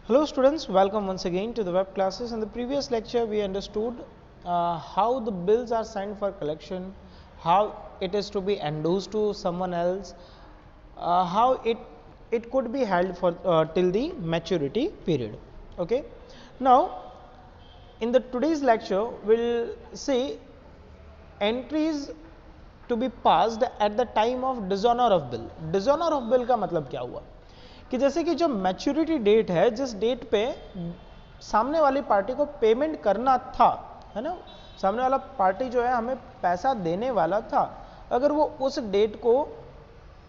Hello students, welcome once again to the web classes. In the previous lecture we understood how the bills are signed for collection, how it is to be endorsed to someone else, how it could be held for till the maturity period. Okay. Now in the today's lecture we'll see entries to be passed at the time of dishonor of bill. Dishonor of bill का मतलब क्या हुआ कि जैसे कि जो maturity date है, जिस डेट पे सामने वाली पार्टी को पेमेंट करना था, है ना, सामने वाला पार्टी जो है हमें पैसा देने वाला था, अगर वो उस डेट को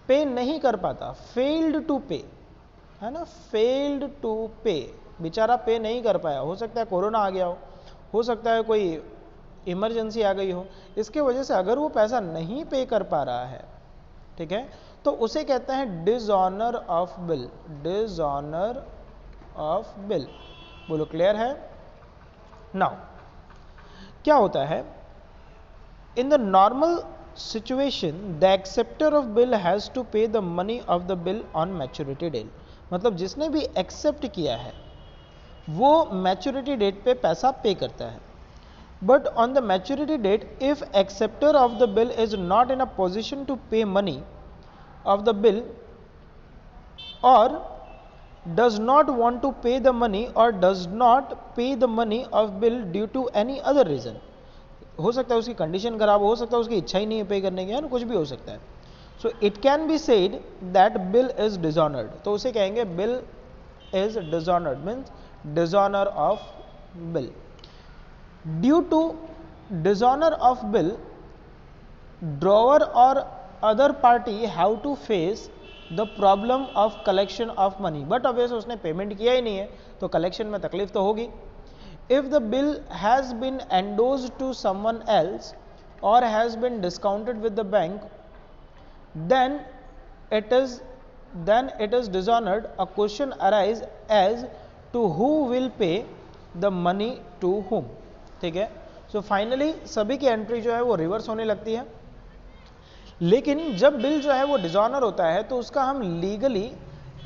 पे नहीं कर पाता, फेल्ड टू पे, है ना, फेल्ड टू पे, बेचारा पे नहीं कर पाया, हो सकता है कोरोना आ गया हो सकता है कोई इमरजेंसी आ गई हो, इसके वजह से अगर वो पैसा नहीं पे कर पा रहा है, ठीक है, तो उसे कहते हैं dishonour of bill. Dishonour of bill, बोलो क्लियर है। नाउ क्या होता है, in the normal situation the acceptor of bill has to pay the money of the bill on maturity date, मतलब जिसने भी एक्सेप्ट किया है वो मैच्योरिटी डेट पे पैसा पे करता है। But on the maturity date if acceptor of the bill is not in a position to pay money of the bill or does not want to pay the money or does not pay the money of bill due to any other reason, हो सकता है उसकी condition खराब हो सकता है उसकी इच्छा ही नहीं है पे करने की, है ना, कुछ भी हो सकता है। So it can be said that bill is dishonoured, तो उसे कहेंगे bill is dishonoured, means dishonour of bill. Due to dishonour of bill drawer और other party have to face the problem of collection of money, but obvious उसने payment किया ही नहीं है तो कलेक्शन में तकलीफ तो होगी। If the bill has been endorsed to someone else और has been discounted with the bank then it is dishonored. A question arise as to who will pay the money to whom, ठीक है। So finally सभी की entry जो है वो reverse होने लगती है, लेकिन जब बिल जो है वो डिसऑनर होता है तो उसका हम लीगली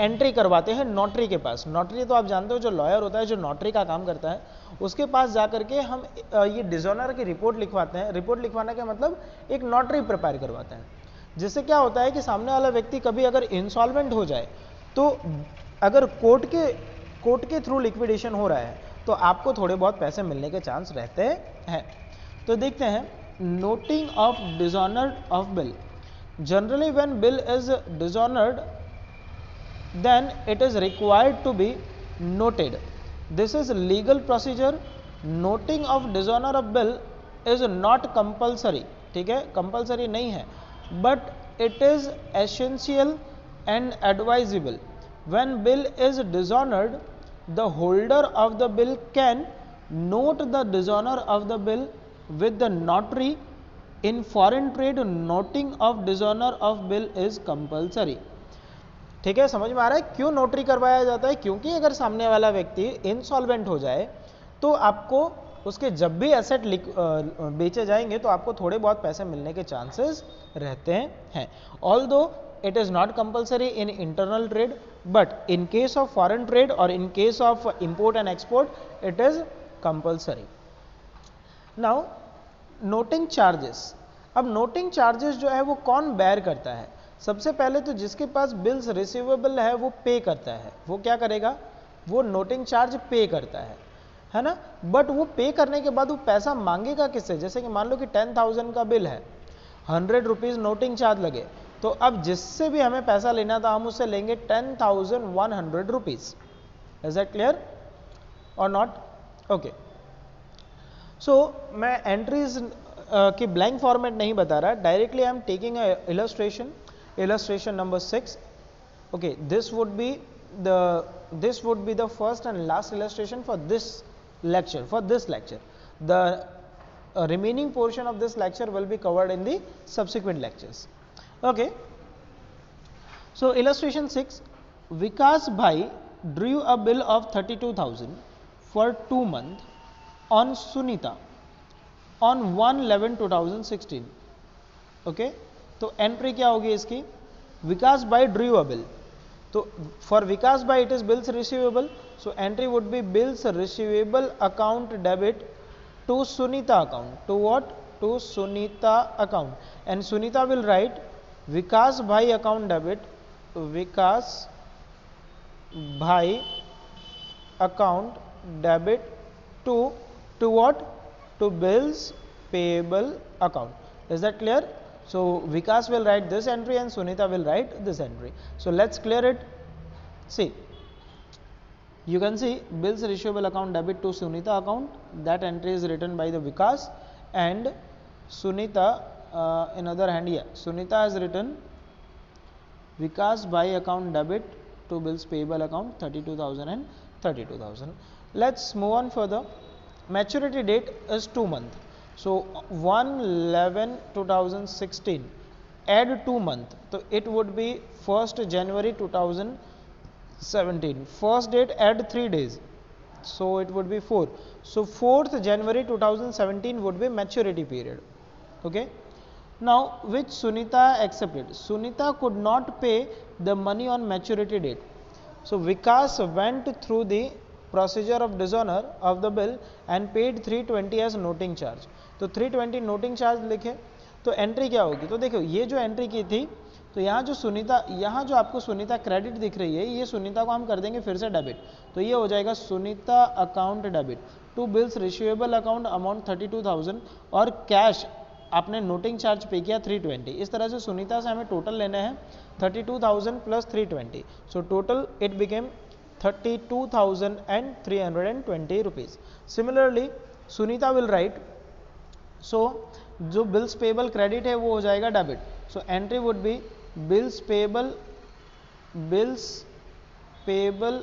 एंट्री करवाते हैं नोटरी के पास। नोटरी तो आप जानते हो जो लॉयर होता है, जो नोटरी का काम करता है, उसके पास जा करके हम ये डिसऑनर की रिपोर्ट लिखवाते हैं। रिपोर्ट लिखवाने का मतलब एक नोटरी प्रिपेयर करवाते हैं, जिससे क्या होता है कि सामने वाला व्यक्ति कभी अगर इंसॉल्वेंट हो जाए तो अगर कोर्ट के थ्रू लिक्विडेशन हो रहा है तो आपको थोड़े बहुत पैसे मिलने के चांस रहते हैं। तो देखते हैं noting of dishonor of bill. Generally when bill is dishonored then it is required to be noted. This is legal procedure. Noting of dishonor of bill is not compulsory, ठीक है, compulsory नहीं है, but it is essential and advisable. When bill is dishonored the holder of the bill can note the dishonor of the bill with the notary. In foreign trade noting of dishonor of bill is compulsory, ठीक है। समझ में आ रहा है क्यों notary करवाया जाता है, क्योंकि अगर सामने वाला व्यक्ति इंसॉल्वेंट हो जाए तो आपको उसके जब भी एसेट बेचे जाएंगे तो आपको थोड़े बहुत पैसे मिलने के चांसेस रहते हैं। Although it is not compulsory in internal trade, but in case of foreign trade और in case of import and export it is compulsory. Now noting charges. अब नोटिंग चार्जेस जो है वो कौन बेयर करता है? सबसे पहले तो जिसके पास बिल्स रिसीवेबल है वो पे करता है, वो क्या करेगा, वो नोटिंग चार्ज पे करता है ना। बट वो पे करने के बाद वो पैसा मांगेगा किससे? जैसे कि मान लो कि 10,000 का बिल है, 100 रुपीज नोटिंग चार्ज लगे, तो अब जिससे भी हमें पैसा लेना था हम उससे लेंगे 10,100 रुपीज। इज दैट क्लियर और नॉट? ओके, सो मैं एंट्रीज की ब्लैंक फॉर्मेट नहीं बता रहा, directly I am taking illustration number 6. okay, this would be the first and last illustration for this lecture. The remaining portion of this lecture will be covered in the subsequent lectures. Okay, so illustration 6. Vikas Bhai drew a bill of 32,000 for 2 months on Sunita on 1/11/2016. okay, तो entry क्या होगी इसकी? Vikas by drew a bill, तो for Vikas भाई it is bills receivable, so entry would be bills receivable account debit to Sunita account, to what, to Sunita account, and Sunita will write Vikas भाई account debit, Vikas भाई account debit to what, to bills payable account. Is that clear? So Vikas will write this entry and Sunita will write this entry. So let's clear it. See, you can see bills receivable account debit to Sunita account, that entry is written by the Vikas, and Sunita in other hand, yeah, Sunita has written Vikas by account debit to bills payable account 32,000 and 32,000. Let's move on further. Maturity date is 2 months. So 1/11/2016 add 2 months, so it would be 1st January 2017. First date add 3 days, so it would be 4. So 4th January 2017 would be maturity period. Okay. Now which Sunita accepted? Sunita could not pay the money on maturity date. So Vikas went through the procedure of dishonor of the bill and paid 320 as noting charge. तो 320 noting charge लिखे, तो entry क्या होगी? तो देखो ये जो entry की थी, तो यहाँ जो सुनीता, यहाँ जो आपको सुनीता क्रेडिट दिख रही है, ये सुनीता को हम कर देंगे फिर से डेबिट, तो ये हो जाएगा Sunita account debit to bills receivable account amount 32,000 और कैश आपने नोटिंग चार्ज पे किया 320. इस तरह से सुनीता से हमें टोटल लेने हैं 32,000 plus 320. So total it became 32,320 rupees. Similarly, Sunita will write, so जो bills payable credit है वो हो जाएगा debit. So entry would be bills payable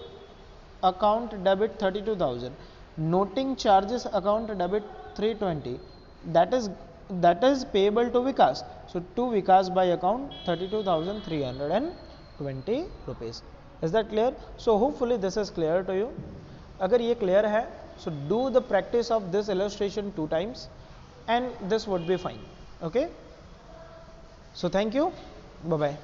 account debit 32,000, noting charges account debit 320. That is payable to Vikas. So to Vikas by account 32,320 rupees. Is that clear? So hopefully this is clear to you. अगर ये clear है, so do the practice of this illustration 2 times and this would be fine. Okay. So thank you. Bye bye.